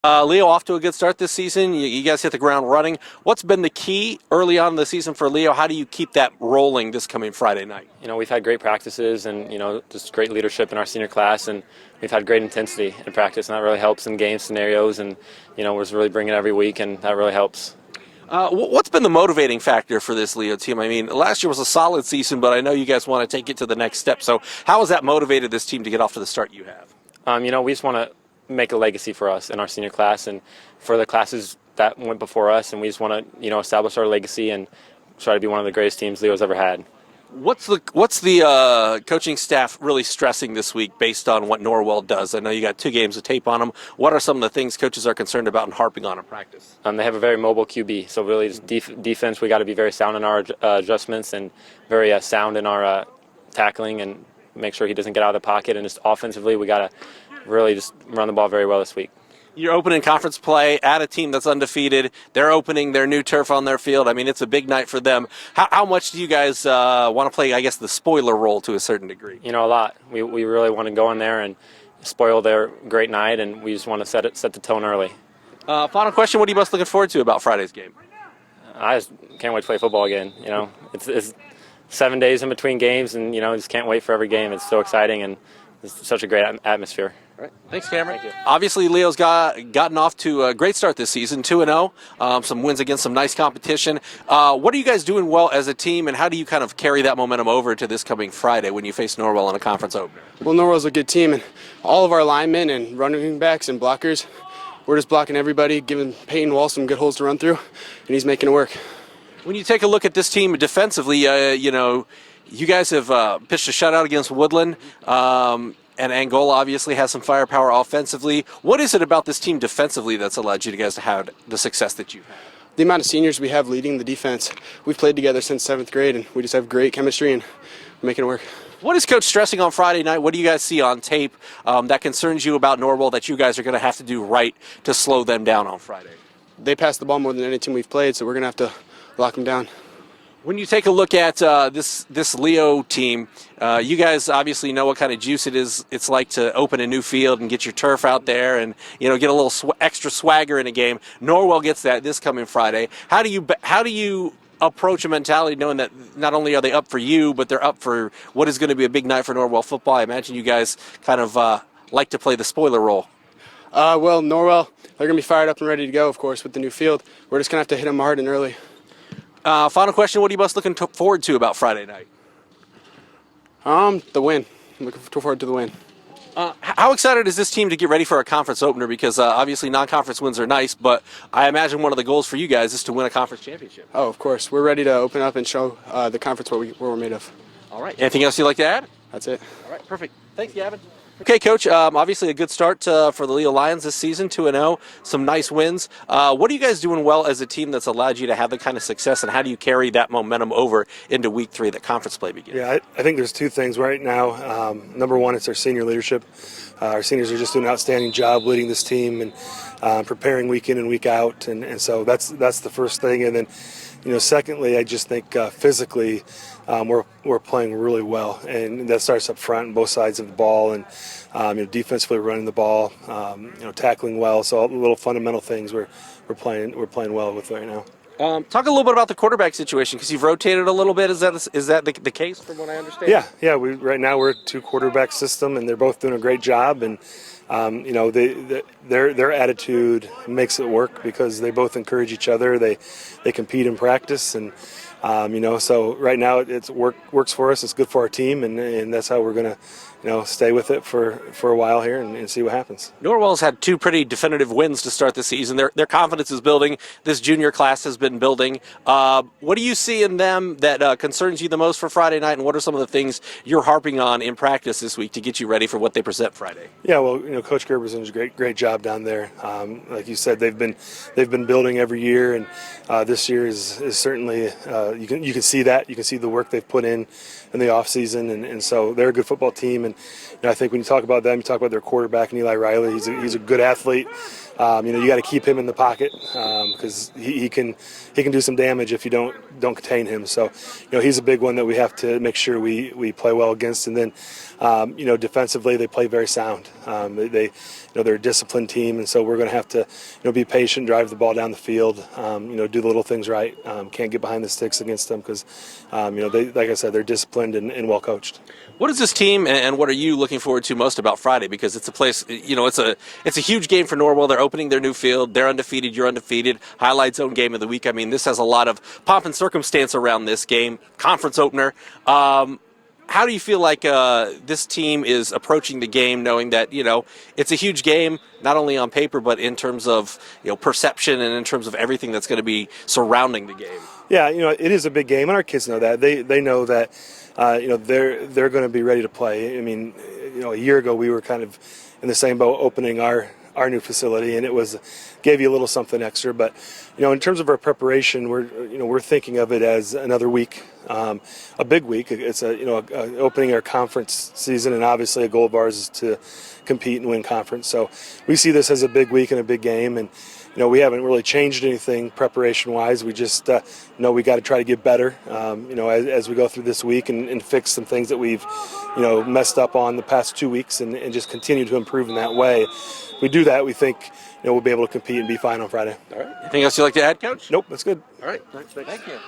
Leo off to a good start this season. You guys hit the ground running. What's been the key early on in the season for Leo? How do you keep that rolling this coming Friday night? We've had great practices and, just great leadership in our senior class, and we've had great intensity in practice, and that really helps in game scenarios, and, we're just really bringing it every week, and that really helps. What's been the motivating factor for this Leo team? I mean, last year was a solid season, but I know you guys want to take it to the next step. So how has that motivated this team to get off to the start you have? We just want to make a legacy for us in our senior class and for the classes that went before us, and we just want to, establish our legacy and try to be one of the greatest teams Leo's ever had. What's the coaching staff really stressing this week based on what Norwell does? I know you got 2 games of tape on them. What are some of the things coaches are concerned about and harping on in practice? They have a very mobile QB, so really just defense, we got to be very sound in our adjustments and very sound in our tackling and make sure he doesn't get out of the pocket. And just offensively, we got to really just run the ball very well this week. You're opening conference play at a team that's undefeated. They're opening their new turf on their field. I mean, it's a big night for them. How much do you guys want to play, I guess, the spoiler role to a certain degree? A lot. We really want to go in there and spoil their great night, and we just want to set the tone early. Final question, what are you most looking forward to about Friday's game? I just can't wait to play football again. It's 7 days in between games, and, just can't wait for every game. It's so exciting, and it's such a great atmosphere. All right. Thanks, Cameron. Thank you. Obviously, Leo's gotten off to a great start this season, 2-0, some wins against some nice competition. What are you guys doing well as a team, and how do you kind of carry that momentum over to this coming Friday when you face Norwell in a conference opener? Well, Norwell's a good team, and all of our linemen and running backs and blockers, we're just blocking everybody, giving Peyton Wall some good holes to run through, and he's making it work. When you take a look at this team defensively, you guys have pitched a shutout against Woodland. And Angola obviously has some firepower offensively. What is it about this team defensively that's allowed you guys to have the success that you've had? The amount of seniors we have leading the defense. We've played together since 7th grade, and we just have great chemistry, and we're making it work. What is Coach stressing on Friday night? What do you guys see on tape that concerns you about Norwell that you guys are going to have to do right to slow them down on Friday? They pass the ball more than any team we've played, so we're going to have to lock them down. When you take a look at this Leo team, you guys obviously know what kind of juice it's like to open a new field and get your turf out there and get a little extra swagger in a game. Norwell gets that this coming Friday. How do you approach a mentality knowing that not only are they up for you, but they're up for what is going to be a big night for Norwell football? I imagine you guys kind of like to play the spoiler role. Well, Norwell, they're going to be fired up and ready to go, of course, with the new field. We're just going to have to hit them hard and early. Final question, what are you most looking forward to about Friday night? The win. I'm looking forward to the win. How excited is this team to get ready for a conference opener? Because obviously non-conference wins are nice, but I imagine one of the goals for you guys is to win a conference championship. Oh, of course. We're ready to open up and show the conference what we're made of. All right. Anything else you'd like to add? That's it. All right, perfect. Thanks, Gavin. Okay, Coach, obviously a good start for the Leo Lions this season, 2-0, some nice wins. What are you guys doing well as a team that's allowed you to have the kind of success, and how do you carry that momentum over into Week 3 that conference play begins? Yeah, I think there's 2 things right now. Number one, it's our senior leadership. Our seniors are just doing an outstanding job leading this team and preparing week in and week out, and so that's the first thing. And then, secondly, I just think physically we're playing really well, and that starts up front on both sides of the ball, and defensively running the ball, tackling well. So all the little fundamental things we're playing well with right now. Talk a little bit about the quarterback situation because you've rotated a little bit. Is that the case from what I understand? Yeah. Right now we're a 2-quarterback system, and they're both doing a great job. And their attitude makes it work because they both encourage each other. They compete in practice, and so right now it works for us. It's good for our team, and that's how we're gonna stay with it for a while here and see what happens. Norwell's had 2 pretty definitive wins to start the season. Their confidence is building. This junior class has been building. What do you see in them that concerns you the most for Friday night, and what are some of the things you're harping on in practice this week to get you ready for what they present Friday? Yeah, well, Coach Gerber's doing a great job down there. Like you said, they've been building every year, and this year is certainly you can see that. You can see the work they've put in the off season, and so they're a good football team. And I think when you talk about them, you talk about their quarterback, and Eli Riley. He's a good athlete. You got to keep him in the pocket because he can do some damage if you don't contain him. So, he's a big one that we have to make sure we play well against. And then, defensively they play very sound. They're a disciplined team, and so we're going to have to, be patient, drive the ball down the field, do the little things right. Can't get behind the sticks against them because, like I said, they're disciplined and well coached. What is this team, and what are you looking forward to most about Friday? Because it's a place, it's a huge game for Norwell. They're opening their new field. They're undefeated. You're undefeated. Highlight Zone game of the week. I mean, this has a lot of pomp and circumstance around this game. Conference opener. How do you feel like this team is approaching the game, knowing that it's a huge game, not only on paper but in terms of perception and in terms of everything that's going to be surrounding the game? Yeah, it is a big game, and our kids know that. They know that. They're going to be ready to play. I mean, a year ago we were kind of in the same boat opening our new facility, and it gave you a little something extra. But in terms of our preparation, we're thinking of it as another week, a big week. It's opening our conference season, and obviously a goal of ours is to compete and win conference. So we see this as a big week and a big game, and we haven't really changed anything preparation-wise. We just know we got to try to get better, as we go through this week and fix some things that we've, messed up on the past 2 weeks and just continue to improve in that way. If we do that, we think, we'll be able to compete and be fine on Friday. All right. Anything else you'd like to add, Coach? Nope, that's good. All right. Thank you.